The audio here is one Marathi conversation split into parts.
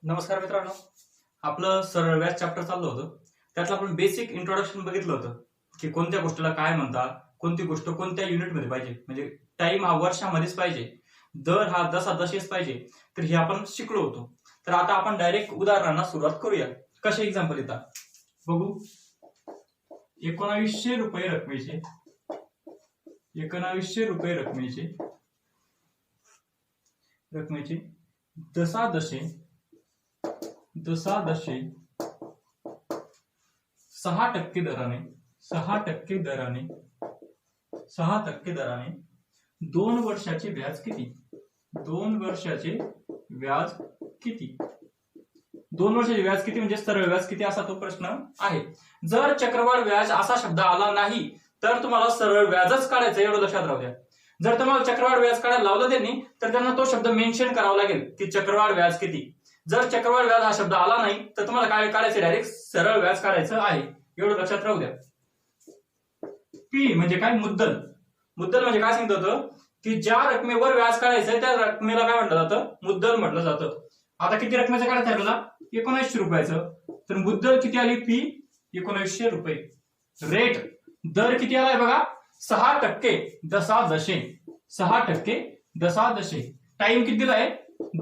नमस्कार मित्रांनो, आपलं सरळ व्याज चॅप्टर चाललं होतं. त्यातलं आपण बेसिक इंट्रोडक्शन बघितलं होतं की कोणत्या गोष्टीला काय म्हणतात, कोणती गोष्ट कोणत्या युनिटमध्ये पाहिजे, म्हणजे टाइम हा वर्षामध्येच पाहिजे, दर हा दशादशेच पाहिजे. तर हे आपण शिकलो होतो. तर आता आपण डायरेक्ट उदाहरणांना सुरुवात करूया. कसे एक्झाम्पल येतात बघू. 1900 रुपये रकमेचे 1900 रुपये रकमेचे दशादशे 6% दराने 2 वर्षाचे व्याज किती? 2 वर्षाचे व्याज किती? 2 वर्षाचे व्याज किती म्हणजे सरळ व्याज किती असा तो प्रश्न आहे. जर चक्रवाढ व्याज असा शब्द आला नाही तर तुम्हाला सरळ व्याजच काढायचं, एवढं लक्षात राहू द्या. जर तुम्हाला चक्रवाढ व्याज काढायला लावलं त्यांनी तर त्यांना तो शब्द मेन्शन करावा लागेल की चक्रवाढ व्याज किती. जर चक्रवाढ व्याज हा शब्द आला नाही तर तुम्हाला काय काढायचं, डायरेक्ट सरळ व्याज काढायचं आहे, एवढं लक्षात राहू द्या. पी म्हणजे काय? मुद्दल. मुद्दल म्हणजे काय सांगत होतं की ज्या रकमेवर व्याज काढायचं त्या रकमेला काय म्हटलं जातं? मुद्दल म्हटलं जातं. आता किती रकमेचं काढायचं आपल्याला? 1900 रुपयाचं. तर मुद्दल किती आली? पी 1900 रुपये. रेट दर किती आलाय बघा? 6% दशादशे. 6% दशादशे. टाइम किती दिलाय?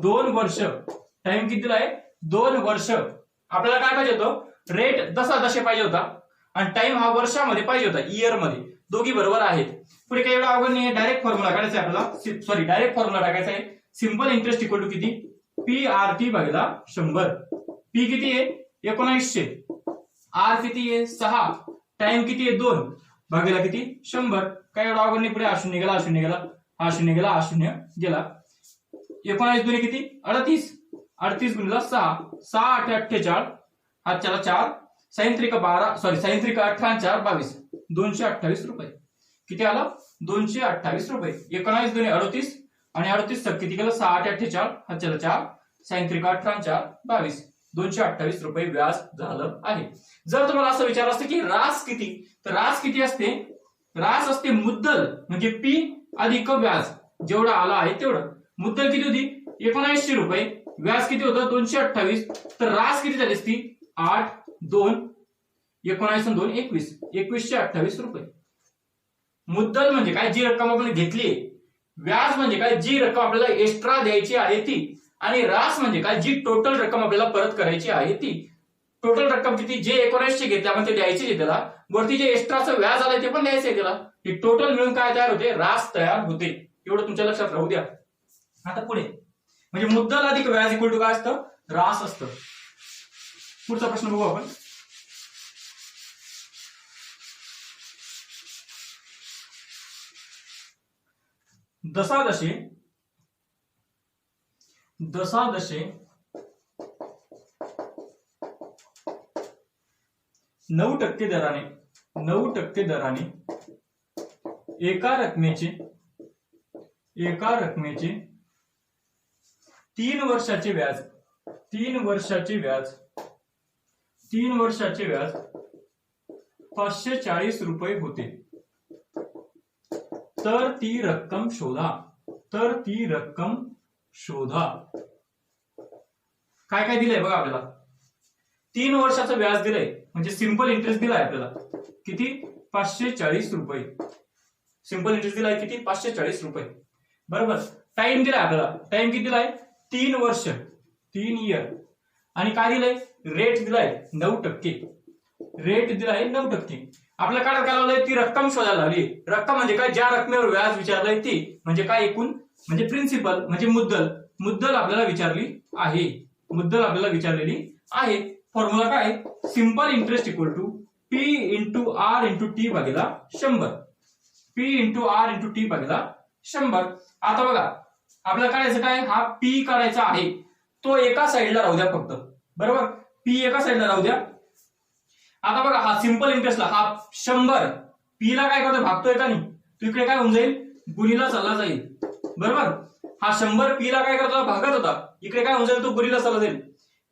2 वर्ष. टाइम किती दिलाय? 2 वर्ष. आपल्याला काय पाहिजे होतं? रेट दशादशे पाहिजे होता आणि टाइम हा वर्षामध्ये पाहिजे होता, इयर मध्ये. दोघी बरोबर आहेत. पुढे काही एवढा अवघड नाही, डायरेक्ट फॉर्म्युला काढायचा आहे आपल्याला. डायरेक्ट फॉर्म्युला टाकायचा आहे. सिंपल इंटरेस्ट इक्वल टू किती? पी आर टी भागिला 100. पी किती आहे? 1900. आर किती आहे? 6. टाइम किती आहे? 2 भागिला किती? 100. काय एवढा अवघड नाही. पुढे हा शून्य गेला, हा शून्य गेला, हा शून्य गेला, हा शून्य गेला. 19 दुने किती? 38. 38 गुणिला 6. 6 8 48. हा चला 4. साइन त्रिक 12, साइन त्रिक 18 4 22. 228 रुपये. किती आलं? 228 रुपये. 19 दुने 38 आणि 38 किती केलं? 6 8 48. हा चला 4. साइन त्रिक 18 4 22. 228 रुपये व्याज झालं आहे. जर तुम्हाला असं विचारलं असतं की रास किती, तर रास किती असते? रास असते मुद्दल म्हणजे पी अधिक व्याज, जेवढा आला आहे तेवढं. मुद्दल किती होती? 1900 रुपये. व्याज किती होतं? 228. तर रास किती झाली असती? 8 2 19 2 21. 2128 रुपये. मुद्दल म्हणजे काय? जी रक्कम आपण घेतली. व्याज म्हणजे काय? जी रक्कम आपल्याला एक्स्ट्रा द्यायची आहे ती. आणि रास म्हणजे काय? जी टोटल रक्कम आपल्याला परत करायची आहे ती. टोटल रक्कम किती? जे 1900 घेतले आपण ते द्यायचे आहे त्याला, वरती जे एक्स्ट्राचं व्याज आलंय ते पण द्यायचं आहे त्याला. हे टोटल मिळून काय तयार होते? रास तयार होते. एवढं तुमच्या लक्षात राहू द्या. आता पुढे म्हणजे मुद्दल अधिक व्याज इक्वल टू काय असतं? रास असतं. पुढचा प्रश्न बघू आपण. दशादशे 9% दराने एका रकमेचे 3 वर्षाचे व्याज 540 रुपये होते. तर ती रक्कम शोधा. काय काय दिलंय बघा आपल्याला? 3 वर्षाचं व्याज दिलंय म्हणजे सिंपल इंटरेस्ट दिलाय आपल्याला. किती? 540 रुपये. सिंपल इंटरेस्ट दिलाय किती? 540 रुपये. बरोबर. टाइम दिलाय आपल्याला. टाइम किती दिलाय? 3 वर्ष, 3 इयर. आणि काय दिलंय? रेट दिलाय 9%. रेट दिलाय 9%. आपल्याला काय लावलंय? ती रक्कम शोधायला लावली. रक्कम म्हणजे काय? ज्या रकमेवर व्याज विचारलंय ती म्हणजे काय? एकूण म्हणजे प्रिन्सिपल म्हणजे मुद्दल आपल्याला विचारलेली आहे. फॉर्म्युला काय? Simple interest equal to P into R into T भागिला 100. P into R into T भागिला 100. आता बघा आपल्याला काढायचं काय? हा पी काढायचा आहे. तो एका साईडला राहू द्या फक्त. बरोबर. पी एका साईडला राहू द्या. आता बघा हा सिंपल इंटरेस्टला हा 100 पी ला काय करतोय? भागतोय का नाही? तो इकडे काय होऊन जाईल? गुणीला चालला जाईल. बरोबर. हा 100 पी ला काय करतो? भागत होता. इकडे काय होऊन जाईल? तो गुणीला चालला जाईल.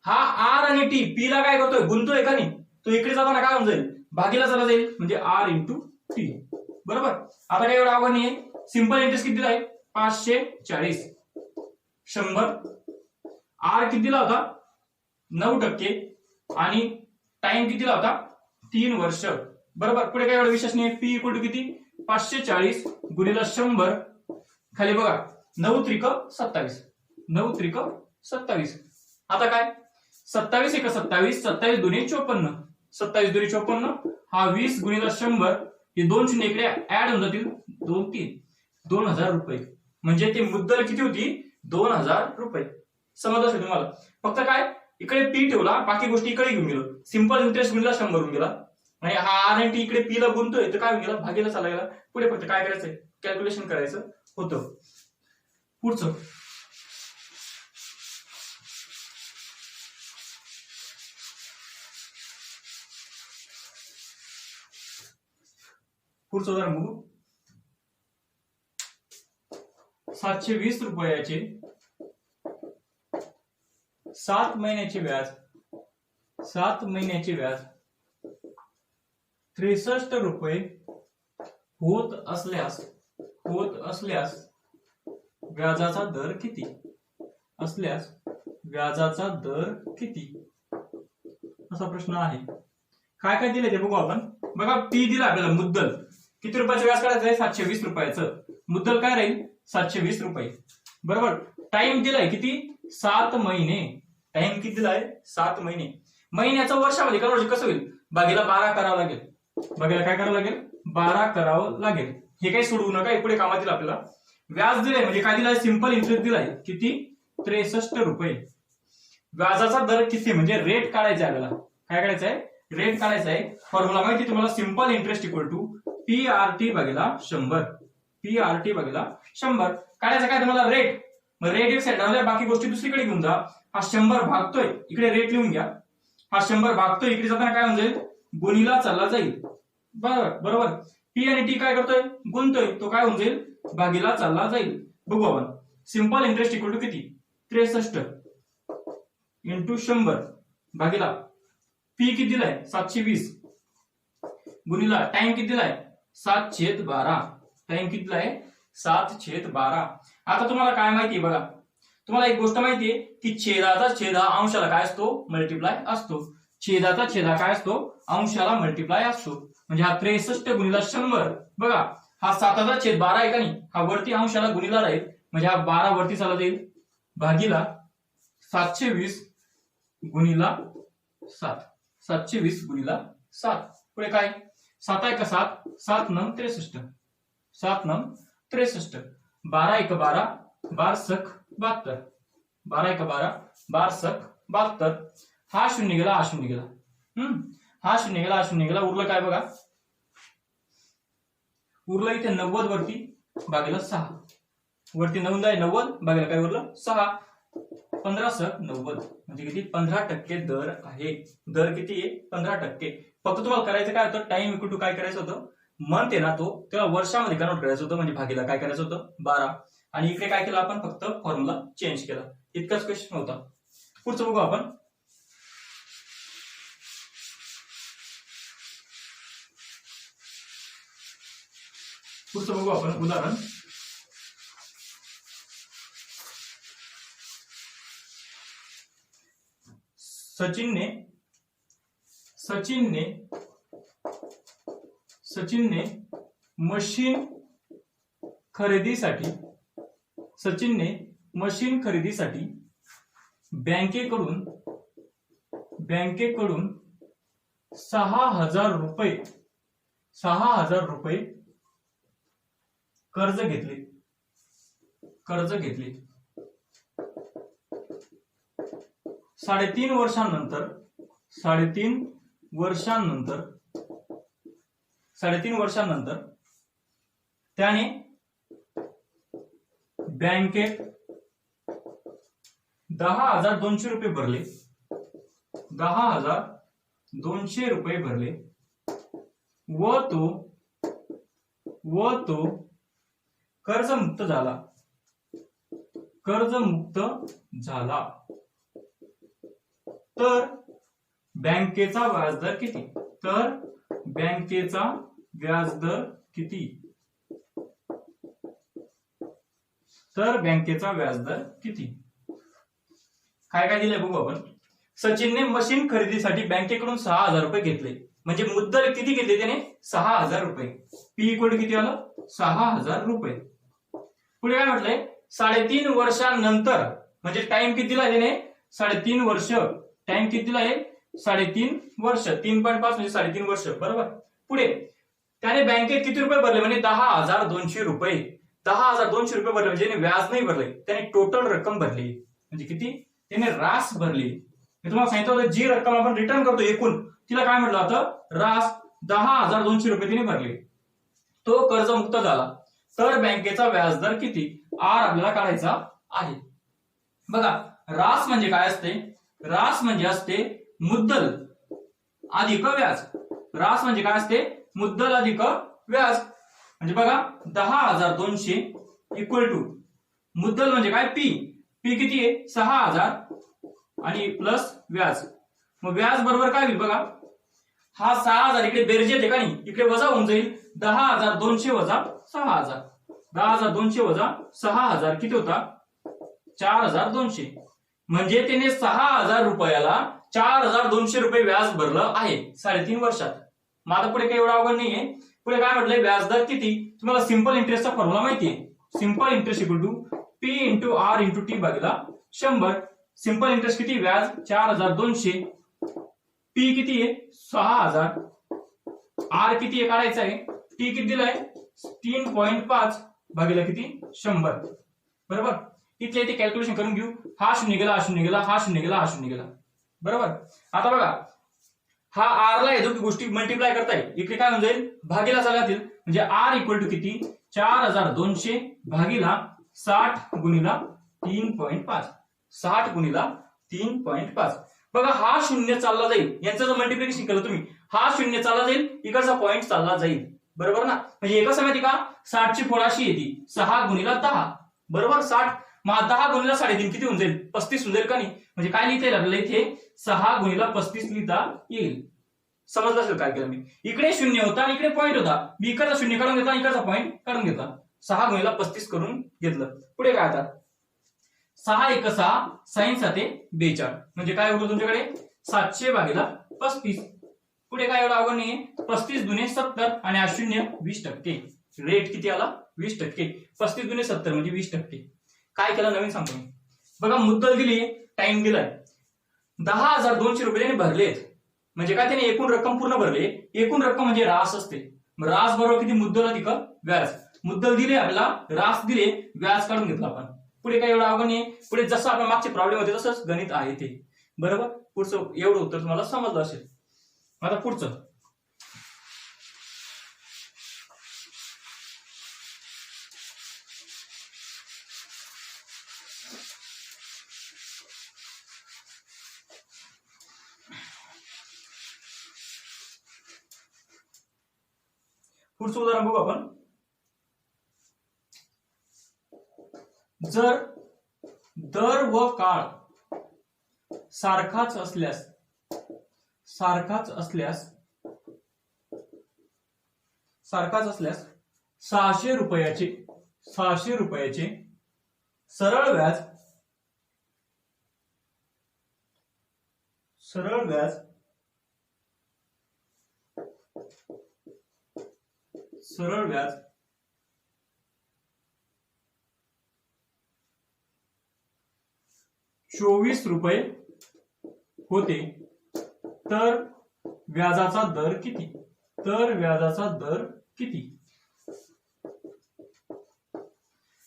हा आर आणि टी पी ला काय करतोय? गुणतोय का नाही? तो इकडे जाताना काय होऊन जाईल? भागीला चालला जाईल म्हणजे आर इंटू टी. बरोबर. आता काय एवढं अवघड नाहीये. सिंपल इंटरेस्ट किती दिलाय? 540. 100. आर किती दिला होता? 9% आणि टाइम कितीला होता 3 वर्ष. बरोबर. पुढे काय एवढं विशेष नाही. पी इक्वल टू किती 540 गुणिले 100. खाली बघा 9 त्रिक 27. 9 त्रिक 27. आता काय 27 एक 27, 27 दुनी 54, 27 दुनी 54. हा 20 गुणिले 100. हे 2 शून्य इकडे ऍड होऊन जातील 2 3 2000 रुपये. म्हणजे ती मुद्दल किती होती 2000 रुपये. समजलं असेल तुम्हाला. फक्त काय इकडे पी ठेवला, बाकी गोष्टी इकडे घेऊन गेलो. सिंपल इंटरेस्ट गुणिला 100 होऊन गेला आणि हा आर आणि टी इकडे पी ला गुंतोय तर काय होऊन गेला भागीला चालला गेला. पुढे फक्त काय करायचंय कॅल्क्युलेशन करायचं होतं. पुढचं उदाहरण बघू. 720 रुपयाचे 7 महिन्याचे व्याज 7 महिन्याचे व्याज 63 रुपये होत असल्यास व्याजाचा दर किती व्याजाचा दर किती असा प्रश्न आहे. काय काय दिले ते बघू आपण. बघा पी दिला आपल्याला मुद्दल किती रुपयाचं व्याज काढायचं आहे 720 रुपयाचं. मुद्दल काय राहील 720 रुपये. बरोबर. टाइम दिलाय किती 7 महिने. टाइम किती दिलाय 7 महिने. महिन्याचं वर्षामध्ये कन्वर्जन कसं होईल भागीला 12 करावं लागेल. भागीला काय करावं लागेल 12 करावं लागेल. हे काही सोडवू नका, पुढे कामात येईल आपल्याला. व्याज दिलाय म्हणजे काय दिलाय सिंपल इंटरेस्ट दिलाय किती 63 रुपये. व्याजाचा दर किती म्हणजे रेट काढायचा आहे आपल्याला. काय काढायचं आहे रेट काढायचा आहे. फॉर्म्युला माहिती तुम्हाला simple interest equal to PRT भागीला 100. PRT भागीला 100 काढायचं काय तुम्हाला रेट. मग रेट एक साईड राहून बाकी गोष्टी दुसरीकडे घेऊन जा. हा 100 भागतोय इकडे रेट लिहून घ्या. हा 100 भागतोय इकडे जाताना काय होऊन जाईल गुणीला चालला जाईल. बरोबर. पी आणि टी काय करतोय गुणतोय तो काय होऊन जाईल भागीला चालला जाईल. बघू आपण. सिंपल इंटरेस्ट इक्वल टू किती 63 इंटू 100 भागीला पी किती दिलाय 720 गुणीला टाइम किती दिलाय 7/12. टाइम किती दिलाय 7/12. आता तुम्हाला काय माहितीये बघा. तुम्हाला एक गोष्ट माहितीये की छेदाचा छेद हा अंशाला काय असतो मल्टिप्लाय असतो. छेदाचा छेद काय असतो अंशाला मल्टिप्लाय असतो. म्हणजे हा 63 गुणीला 100 बघा हा 7/12 आहे का नाही. हा वरती अंशाला गुणीला राहील म्हणजे हा 12 वरती चालला जाईल भागीला 720 गुणीला 7. 720 गुणीला 7. पुढे काय 7 1 7 7 9 63. 7 9 63. 12 1 12 12 सक 72. 12 1 12 12 सक 72. हा शून्य गेला हा शून्य गेला. हा शून्य गेला हा शून्य गेला. उरलं काय बघा उरलं इथे 90 वरती भागीला 6. वरती 9 आहे 90 भागीला काय उरलं 6. 15 सक 90 म्हणजे किती 15% दर आहे. दर किती आहे 15%. फक्त तुम्हाला करायचं काय होतं टाइम इक्वल टू काय करायचं होतं मंथ आहे ना तो त्याला वर्षामध्ये कन्वर्ट करायचं होतं. म्हणजे भागीला काय करायचं होतं 12. आणि इकडे काय केलं आपण फक्त फॉर्म्युला चेंज केला. इतकाच क्वेश्चन होता. पुढचं बघू आपण. उदाहरण. सचिनने मशीन खरेदीसाठी बँकेकडून 6,000 रुपये कर्ज घेतले. 3.5 वर्षांनंतर त्याने बँकेत 10,200 रुपये भरले. 10,200 रुपये भरले व तो कर्जमुक्त झाला. तर बँकेचा व्याजदर किती. काय काय दिलंय बघू आपण. सचिनने मशीन खरेदीसाठी बँकेकडून 6,000 रुपये घेतले. म्हणजे मुद्दल किती घेतले त्याने? 6,000 रुपये. पी इक्वल टू किती आलं? 6,000 रुपये. पुढे काय म्हटलंय? 3.5 वर्षांनंतर, म्हणजे टाइम किती दिलाय त्याने? 3.5 वर्ष. टाइम किती दिलाय? 3.5 वर्ष. 3.5 म्हणजे 3.5 वर्ष. बरोबर. पुढे त्याने बँकेत किती रुपये भरले? म्हणजे 10,200 रुपये. 10,200 रुपये भरले म्हणजे व्याज नाही भरले, त्याने टोटल रक्कम भरली. म्हणजे किती? त्याने रास भरली. मी तुम्हाला सांगितलं होतं जी रक्कम आपण रिटर्न करतो एकूण, तिला काय म्हटलं होतं? रास. 10,200 रुपये तिने भरले. तो कर्जमुक्त झाला. तर बँकेचा व्याजदर किती? आर आपल्याला काढायचा आहे. बघा, रास म्हणजे काय असते? रास म्हणजे असते मुद्दल अधिक व्याज. रास म्हणजे काय असते? मुद्दल अधिक व्याज. म्हणजे बघा, 10,200 इक्वल टू मुद्दल म्हणजे काय? पी. पी किती आहे? 6,000 आणि प्लस व्याज. मग व्याज बरोबर काय होईल? बघा, हा 6,000 इकडे बेरजेत आहे का नाही? इकडे वजा होऊन जाईल. 10,200 वजा 6,000. 10,200 वजा 6,000 किती होता? 4,200. म्हणजे त्याने 6,000 रुपयाला 4,200 रुपये व्याज भरलं आहे 3.5 वर्षात. माझा पुढे काही एवढा अवघड नाहीये. पुढे काय म्हटलंय? व्याजदर किती? तुम्हाला सिंपल इंटरेस्टचा फॉर्म्युला माहितीये. Simple interest equal to P into R into T भागिला 100. सिंपल इंटरेस्ट किती? व्याज 4,200. पी किती आहे? 6,000. आर किती आहे काढायचं आहे? टी किती दिलाय? 3.5 भागिला किती? 100. बरोबर. इथले इथे कॅल्क्युलेशन करून घेऊ. हा शून्य गेला, हा शून्य गेला, हा शून्य गेला, हा शून्य गेला. बरोबर. आता बघा, हा आर ला दोघी गोष्टी मल्टिप्लाय करता येईल. इकडे काय होऊन जाईल? भागीला सगळ्यातील. म्हणजे आर इक्वल टू किती? 4,200 भागीला 60 गुणिला 3.5. 60 गुणिला 3.5. बघा, हा शून्य चालला जाईल. यांचं जर मल्टिप्लिकेशन केलं तुम्ही, हा शून्य चालला जाईल, इकडचा पॉईंट चालला जाईल. बरोबर ना? म्हणजे एका समयात का 60 ची फोडाशी येते. 6 गुणिला 10. बरोबर. 60 10 गुणिला 3.5 किती होऊन जाईल? 35 होऊन जाईल का नाही? म्हणजे काय लिहिता येईल आपल्याला इथे? 6 गुणिला 35 लिहिता येईल. समजलं असेल काय केलं मी? इकडे शून्य होता आणि इकडे पॉईंट होता. मी इकडचा शून्य काढून घेतला, इकडचा पॉईंट काढून घेतला. 6 गुणिला 35 करून घेतलं. पुढे काय आता? 6 × 6 sin 7 42. म्हणजे काय होतं तुमच्याकडे? 700 भागीला 35. पुढे काय एवढं अवघड नाहीये. 35 दुने 70 आणि 0 20%. रेट किती आला? 20%. 35 दुने 70 म्हणजे 20%. काय केलं नवीन सांगतो मी. बघा, मुद्दल दिली, टाइम दिलाय. 10,200 रुपये त्याने भरलेत. म्हणजे काय? त्याने एकूण रक्कम पूर्ण भरले. एकूण रक्कम म्हणजे रास असते. रास बरोबर किती? मुद्दल अधिक व्याज. मुद्दल दिले आपल्याला, रास दिले, व्याज काढून घेतला आपण. पुढे काय एवढं अवघड नाही. पुढे जसं आपण मागचे प्रॉब्लेम होते तसंच गणित आहे ते. बरोबर. पुढचं एवढं उत्तर तुम्हाला समजलं असेल. आता पुढचं उदाहरण बघू आपण. जर दर व काळ सारखाच असल्यास 600 रुपयाचे सरळ व्याज ₹24 होते, तर व्याजाचा दर किती?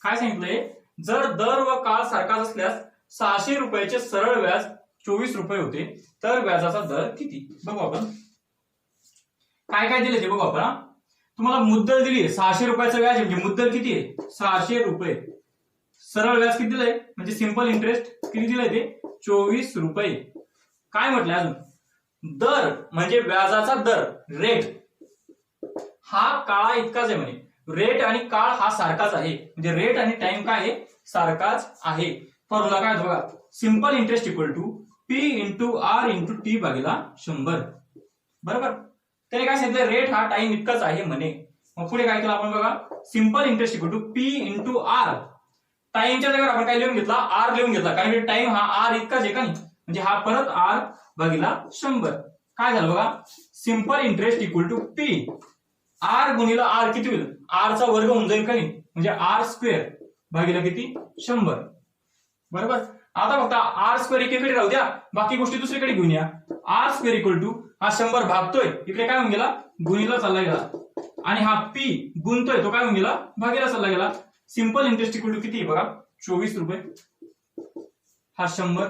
काय सांगितलंय? जर दर व काळ सारखाच असल्यास 600 रुपयाचे सरळ व्याज 24 रुपये होते, तर व्याजाचा दर किती? बघू आपण काय काय दिले ते बघू आपण. तुम्हाला मुद्दल दिली 600 रुपयाचं व्याज. म्हणजे मुद्दल किती आहे? 600 रुपये. सरळ व्याज किती दिलंय? म्हणजे सिंपल इंटरेस्ट किती दिलंय ते? 24 रुपये. काय म्हटलंय अजून? दर म्हणजे व्याजाचा दर, रेट, हा काळा इतकाच आहे म्हणे. रेट आणि काळ हा सारखाच आहे. म्हणजे रेट आणि टाइम काय आहे? सारखाच आहे. फॉर्म्युला काय होता बघा. Simple interest equal to P into R into T भागीला 100. बरोबर. त्याने काय सांगितलं? रेट हा टाइम इतकाच आहे म्हणे. मग पुढे काय केलं आपण बघा. Simple interest equal to P into R. टाइमच्या जागेवर आपण काय लिहून घेतला? आर लिहून घेतला. कारण टाइम हा आर इतकाच आहे का नाही? म्हणजे हा परत आर भागिला 100. काय झालं बघा, simple interest equal to P. R गुणिला आर किती होईल, आर चा वर्ग होऊन जाईल काही, म्हणजे आर स्क्वेअर भागिला किती 100. बरोबर. आता फक्त आर स्क्वेअर एकीकडे राहू द्या, बाकी गोष्टी दुसरीकडे घेऊन या. आर स्क्वेअर इक्वल टू हा 100 भागतोय, इकडे काय होऊन गेला, गुणिला चालला गेला, आणि हा पी गुणतोय तो काय होऊन गेला, भागीला चालला गेला. सिंपल इंटरेस्ट इक्वल टू किती बघा 24 रुपये. हा 100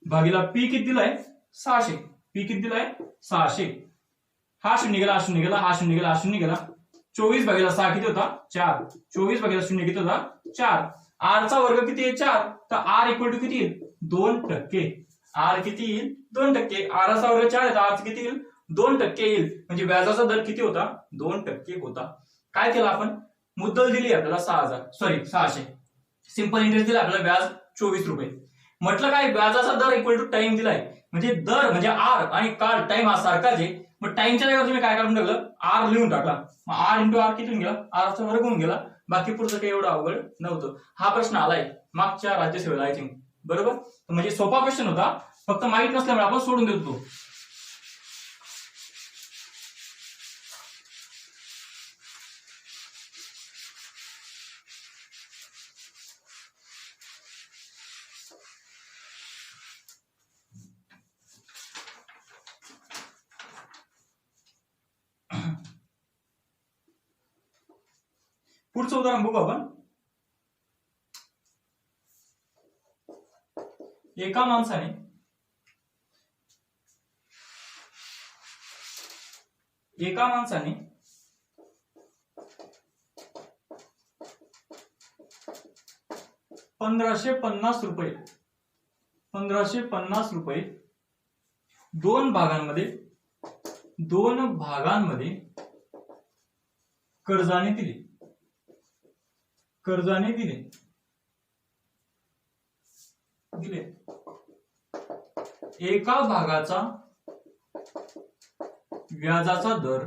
भागीला पी किती दिलाय 600, पी किती दिलाय 600. हा शून्य गेला, हा शून्य गेला, हा शून्य गेला, हा शून्य गेला. 24 भागीला 6 किती होता 4. 24 भागीला 0 किती होता 4. आर चा वर्ग किती आहे 4, तर आर इक्वल टू किती येईल 2%. आर किती येईल 2%. आर चा वर्ग 4 आहे, आर किती येईल 2% येईल. म्हणजे व्याजाचा दर किती होता 2% होता. काय केलं आपण, मुद्दल दिली आपल्याला 600. सिंपल इंटरेस्ट दिला आपल्याला व्याज 24 रुपये. म्हटलं काय, व्याजाचा दर इक्वल टू टाइम दिलाय, म्हणजे दर म्हणजे आर आणि काळ टाइम हा सारखाच आहे. मग टाइमच्या जागेवर तुम्ही काय काढून टाकलं, आर लिहून टाकला. मग आर इंटू आर किती गेला, आरचा वर्ग होऊन गेला. बाकी पुढचं काही एवढं अवघड नव्हतं. हा प्रश्न आलाय मागच्या राज्यसेवेला आय थिंक. बरोबर. म्हणजे सोपा क्वेश्चन होता, फक्त माहित नसल्यामुळे आपण सोडून देत होतो. पुढचं उदाहरण बघू आपण. एका माणसाने ₹1550 दोन भागांमध्ये कर्जाने दिले. एका भागाचा व्याजाचा दर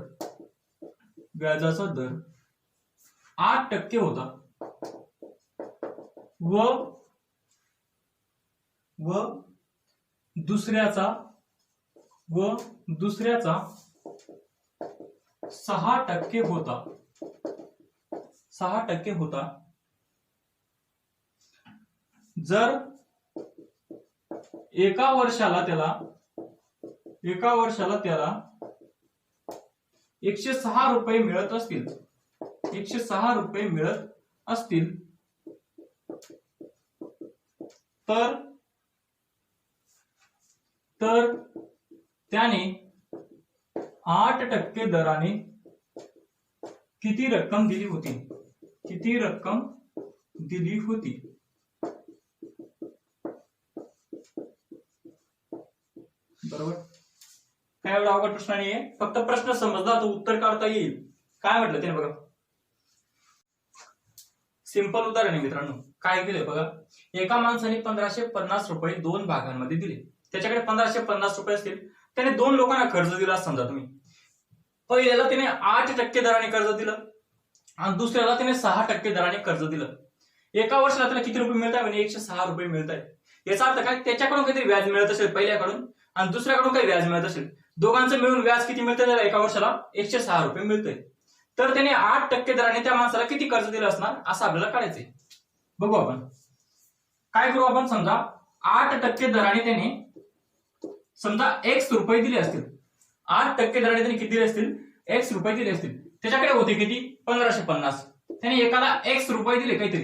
8% होता व दुसऱ्याचा 6% होता. जर एका वर्षाला त्याला 106 रुपये मिळत असतील, तर त्याने 8% दराने किती रक्कम दिली होती. बरोबर. काय एवढा अवघड प्रश्न नाहीये, फक्त प्रश्न समजला तर उत्तर काढता येईल. काय म्हटलं त्याने बघा, सिंपल उदाहरण आहे मित्रांनो. काय केलंय बघा, एका माणसाने 1550 रुपये दोन भागांमध्ये दिले. त्याच्याकडे 1550 रुपये असतील, त्याने दोन लोकांना कर्ज दिला समजा तुम्ही. पहिल्याला त्याने 8% दराने कर्ज दिलं आणि दुसऱ्याला त्याने 6% दराने कर्ज दिलं. एका वर्षाला त्याला किती रुपये मिळत आहे, म्हणजे 106 रुपये मिळत आहे. याचा अर्थ काय, त्याच्याकडून काहीतरी व्याज मिळत असेल पहिल्याकडून आणि दुसऱ्याकडून काही व्याज मिळत असेल. दोघांचं मिळून व्याज किती मिळतं त्याला एका वर्षाला 106 रुपये मिळतंय. तर त्याने 8% दराने त्या माणसाला किती कर्ज दिलं असणार असं आपल्याला काढायचंय. बघू आपण काय करू. आपण समजा 8% दराने त्याने समजा X रुपये दिले असतील. 8% दराने त्याने किती दिले असतील, X रुपये दिले असतील. त्याच्याकडे होते किती 1550. त्याने एकाला X रुपये दिले काहीतरी,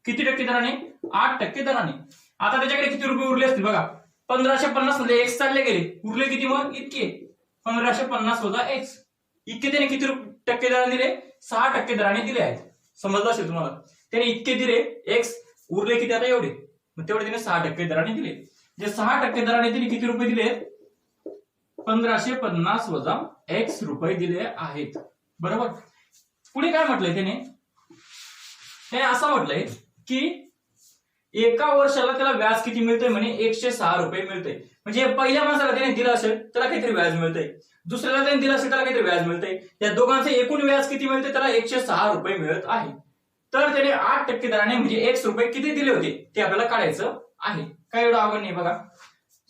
किती टक्के दराने 8% दराने. आता त्याच्याकडे किती रुपये उरले असतील बघा, 1550 मध्ये X चालले गेले, उरले किती मग इतके 1550 वजा X. इतके त्याने किती टक्के दराने दिले, 6% दराने दिले आहेत. समजलं असेल तुम्हाला. त्याने इतके दिले X, उरले किती आता एवढे, मग तेवढे त्याने 6% दराने दिले. जे 6% दराने त्याने किती रुपये दिले, 1550 वजा X रुपये दिले आहेत. बरोबर. पुढे काय म्हटलंय त्याने असं म्हटलंय की एका वर्षाला त्याला व्याज किती मिळतंय, म्हणे 106 रुपये मिळतंय. म्हणजे पहिल्या माणसाला त्याने दिलं असेल त्याला काहीतरी व्याज मिळतंय, दुसऱ्याला त्याने दिलं असेल त्याला काहीतरी व्याज मिळतंय. या दोघांचं एकूण व्याज किती मिळतंय, त्याला 106 रुपये मिळत आहे. तर त्याने 8% दराने म्हणजे X रुपये किती दिले होते ते आपल्याला काढायचं आहे. काय एवढं अवघड नाही बघा.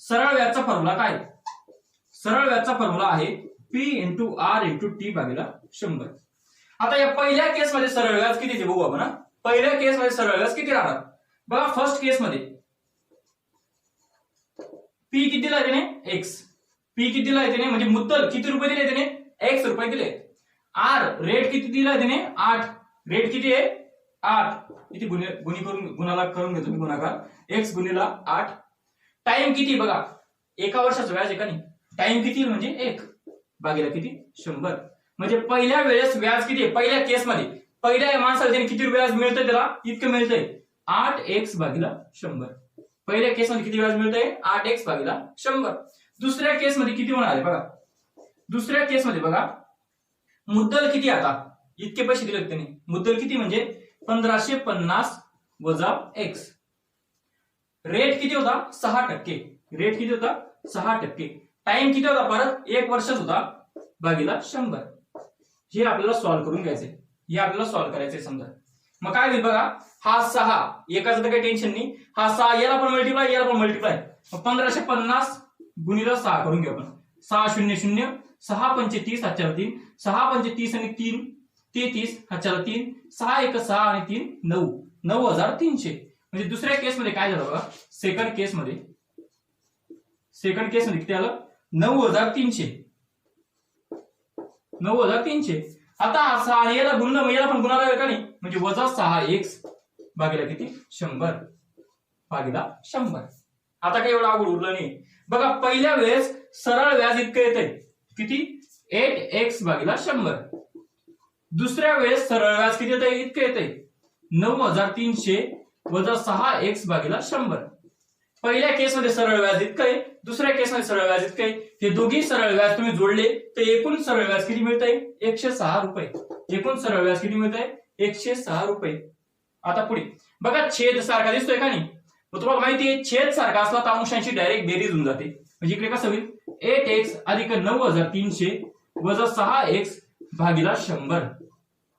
सरळ व्याजचा फॉर्म्युला काय? सरळ व्याजचा फॉर्म्युला आहे P into R into T भागिले 100. आता या पहिल्या केसमध्ये सरळ व्याज किती ते बघू आपण. पहिल्या केसमध्ये सरळ व्याज किती राहणार बघा. फर्स्ट केसमध्ये P किती दिला त्याने? X. P किती दिला त्याने म्हणजे मुद्दल किती रुपये दिले त्याने? X रुपये दिले. R रेट किती दिला त्याने? 8. रेट किती आहे? 8. किती गुणाला करून घेतो मी गुणाकार. X गुणिला 8. टाइम किती बघा. एका वर्षाचं व्याज आहे का नाही. टाइम किती म्हणजे 1 भागिले किती 100. म्हणजे पहिल्या वेळेस व्याज किती आहे? पहिल्या केसमध्ये पहिल्या माणसाला त्याने किती रुपये व्याज मिळतंय? त्याला इतकं मिळतंय 8x भागिले 100. पहिल्या केसमध्ये किती व्याज मिळतंय? 8x भागिले 100. दुसऱ्या केसमध्ये किती होणार आहे बघा. दुसऱ्या केसमध्ये बघा मुद्दल किती आता इतके पैसे दिले त्याने. मुद्दल किती म्हणजे 1550 वजा x. रेट किती होता? 6%. रेट किती होता? 6%. टाइम किती होता? परत 1 वर्षच होता भागिले 100. हे आपल्याला सॉल्व्ह करून घ्यायचंय. हे आपल्याला सॉल्व्ह करायचंय समजा. मग काय होईल बघा. हा 6 एकाचं तर काही टेन्शन नाही. हा 6 याला पण मल्टिप्लाय याला पण मल्टिप्लाय. मग 1550 गुणिले 6 करून घेऊ आपण. 6 0 0 6 5 30 हातच्याला 3 6 5 30 आणि 3 33 हातच्याला 3 6 1 6 आणि 3 9 9300. म्हणजे दुसऱ्या केसमध्ये काय झालं बघा. सेकंड केसमध्ये किती आलं? 9300. 9300. आता 6 याला गुणलं याला पण गुणाला का नाही म्हणजे वजा 6x भागिले किती 100 भागिले 100. आता काही एवढं अवघड उरलं नाही बघा. पहिल्या वेळेस सरळ व्याज इतकं येतंय किती 8x भागिले 100. दुसऱ्या वेळेस सरळ व्याज किती येतंय? इतकं येतंय 9300 वजा 6x भागिले 100. पहिल्या केसमध्ये सरळ व्याज इतकं आहे. दुसऱ्या केसमध्ये सरळ व्याज इतकं आहे. हे दोघी सरळ व्याज तुम्ही जोडले तर एकूण सरळ व्याज किती मिळतंय? 106 रुपये. एकूण सरळ व्याज किती मिळतंय? 106 रुपये. आता पुढे बघा छेद सारखा दिसतोय का नाही. मग तुम्हाला माहिती आहे छेद सारखा असला तर अंशांची डायरेक्ट बेरीज होऊन जाते. म्हणजे इकडे कसं होईल 8x अधिक 9300 वजा 6x भागिले 100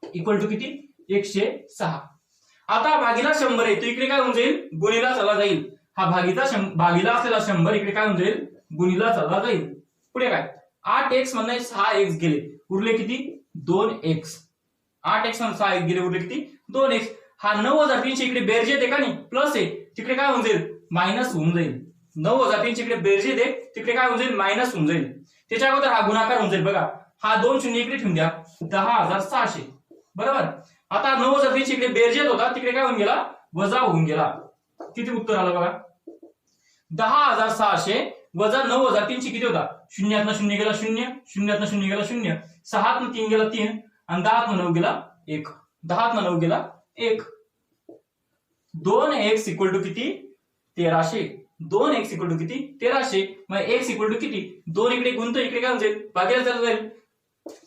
इक्वल टू किती 106. आता भागिले 100 आहे तो इकडे काय होऊन जाईल गुणिला चला जाईल. हा भागीला असलेला 100 इकडे काय होऊन जाईल गुणिला चला जाईल. पुढे काय 8x म्हणून 6x गेले उरले किती 2x. 8x म्हणून 6x गेले उरले किती 2x. हा 9300 इकडे बेरजेत आहे का नाही प्लस आहे तिकडे काय होऊन जाईल मायनस होऊन जाईल. 9300 इकडे बेरजेत आहे तिकडे काय होऊन जाईल मायनस होऊन जाईल. त्याच्या अगोदर हा गुणाकार होऊन जाईल बघा. हा 2 शून्य इकडे ठेवून द्या 10600 बरोबर. आता 9300 इकडे बेरजेत होता तिकडे काय होऊन गेला वजा होऊन गेला. किती उत्तर आलं बघा 10600 वजा 9300 किती होता. शून्यातनं शून्य गेला 0 शून्यातनं शून्य गेला 0 6तनं 3 गेला 3 आणि 10तनं 9 गेला 1 10तनं 9 गेला 1. 2x इक्वल टू किती 1300. 2x इक्वल टू किती 1300. मग x इक्वल टू किती 2 इकडे गुणतो इकडे काय होईल भागिले चालू जाईल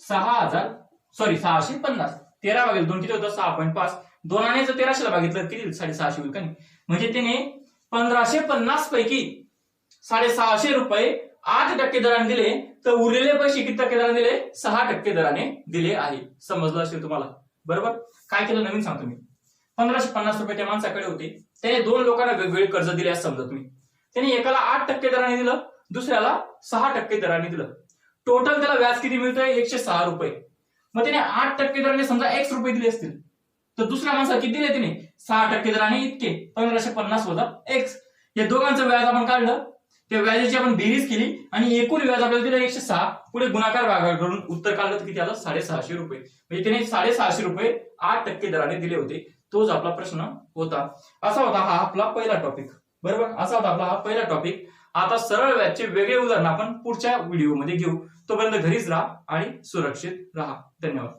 650 13 भागिले 2 किती होतं 6.5. 2 आणि 1300 ला भागितलं किती 650 होईल का नाही. म्हणजे त्याने 1550 पैकी 650 रुपये 8% दराने दिले तर उरलेले पैसे किती टक्के दराने दिले 6% दराने दिले आहे. समजलं असेल तुम्हाला बरोबर. काय केलं नवीन सांगतो मी. 1550 रुपये त्या माणसाकडे होते. त्याने 2 लोकांना वेगवेगळे कर्ज दिले असं समजा तुम्ही. त्याने एकाला 8% दराने दिलं दुसऱ्याला 6% दराने दिलं. टोटल त्याला व्याज किती मिळतंय 106 रुपये. मग त्याने 8% दराने समजा x रुपये दिले असतील तर दुसऱ्या माणसाला किती दिले त्याने 6% दराने इतके 1550 वजा x. या दोघांचं व्याज आपण काढलं त्या व्याजाची आपण बेरीज केली आणि एकूण व्याज आपल्याला दिलं 106. पुढे गुणाकार भागाकार करून उत्तर काढलं तर किती आलं 650 रुपये. म्हणजे त्याने 650 रुपये 8% दराने दिले होते. तोच आपला प्रश्न होता. असा होता हा आपला पहिला टॉपिक बरोबर. असा होता आपला हा पहिला टॉपिक. आता सरळ व्याजचे वेगळे उदाहरण आपण पुढच्या व्हिडिओमध्ये घेऊ. तोपर्यंत घरीच राहा आणि सुरक्षित राहा. धन्यवाद.